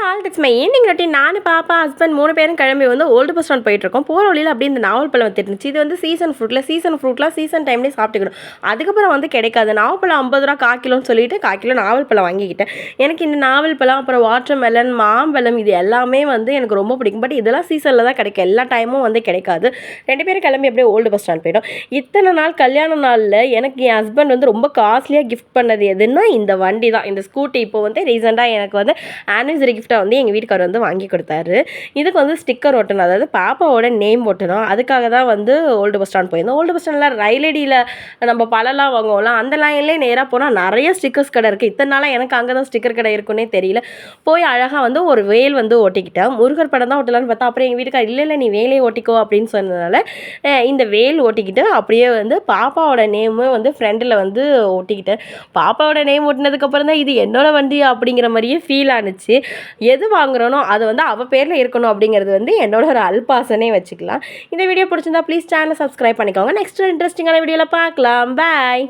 All that's my evening routine. நான் பாப்பா husband 3 பேரும் கிளம்பி வந்து ஓல்டு பஸ் ஸ்டாண்ட் போயிட்டுருக்கோம். போகிற வழியில் அப்படியே இந்த நாவல்பழம் வந்துருந்துச்சு. இது வந்து சீசன் ஃப்ரூட்லாம் சீசன் டைம்லேயே சாப்பிட்டுக்கணும். அதுக்கப்புறம் வந்து கிடைக்காது. நாவல்பழம் 50 ரூபா 1/4 கிலோன்னு சொல்லிட்டு 1/4 கிலோ நாவல்பழம் வாங்கிக்கிட்டேன். எனக்கு இந்த நாவல்பழம் அப்புறம் வாட்டர் மெலன், மாம்பழம் இது எல்லாமே வந்து எனக்கு ரொம்ப பிடிக்கும். பட் இதெல்லாம் சீசனில் தான் கிடைக்கும். எல்லா டைமும் வந்து கிடைக்காது. 2 பேரும் கிளம்பி அப்படியே ஓல்டு பஸ் ஸ்டாண்ட் போயிட்டோம். இத்தனை நாள் கல்யாண நாளில் எனக்கு என் ஹஸ்பண்ட் வந்து ரொம்ப காஸ்ட்லியாக கிஃப்ட் பண்ணது எதுன்னா இந்த வண்டி தான், இந்த ஸ்கூட்டி. இப்போ வந்து ரீசெண்டாக எனக்கு வந்து ஆனிவர்சரி கிஃப்ட்டை வந்து எங்கள் வீட்டுக்காரர் வந்து வாங்கி கொடுத்தாரு. இதுக்கு வந்து ஸ்டிக்கர் ஒட்டணும், அதாவது பாப்பாவோட நேம் ஒட்டணும். அதுக்காக தான் வந்து ஓல்டு பஸ் ஸ்டாண்ட் போயிருந்தோம். ஓல்டு பஸ் ஸ்டாண்டில் ரயிலடியில் நம்ம பழம்லாம் வாங்குவோம்ல, அந்த லைன்லேயே நேராக போனால் நிறைய ஸ்டிக்கர்ஸ் கடை இருக்குது. இத்தனை நாளாக எனக்கு அங்கே தான் ஸ்டிக்கர் கடை இருக்குன்னே தெரியல. போய் அழகாக வந்து ஒரு வேல் வந்து ஒட்டிக்கிட்டேன். முருகர் படம் தான் ஒட்டலான்னு பார்த்தா, அப்புறம் எங்கள் வீட்டுக்காரர் இல்லை நீ வேலையை ஒட்டிக்கோ அப்படின்னு சொன்னதுனால இந்த வேல் ஒட்டிக்கிட்டு அப்படியே வந்து பாப்பாவோட நேமு வந்து ஃப்ரெண்டில் வந்து ஒட்டிக்கிட்டேன். பாப்பாவோட நேம் ஒட்டினதுக்கப்புறம் தான் இது என்னோட வண்டி அப்படிங்கிற மாதிரியே ஃபீல் ஆணுச்சு. எது வாங்குறனோ அது வந்து அவள் பேரில் இருக்கணும் அப்படிங்கிறது வந்து என்னோட ஒரு அல்பாசனே வச்சுக்கலாம். இந்த வீடியோ பிடிச்சிருந்தா ப்ளீஸ் சேனலை சப்ஸ்கிரைப் பண்ணிக்கோங்க. நெக்ஸ்ட் இன்ட்ரெஸ்டிங்கான வீடியோவில் பார்க்கலாம். பாய்.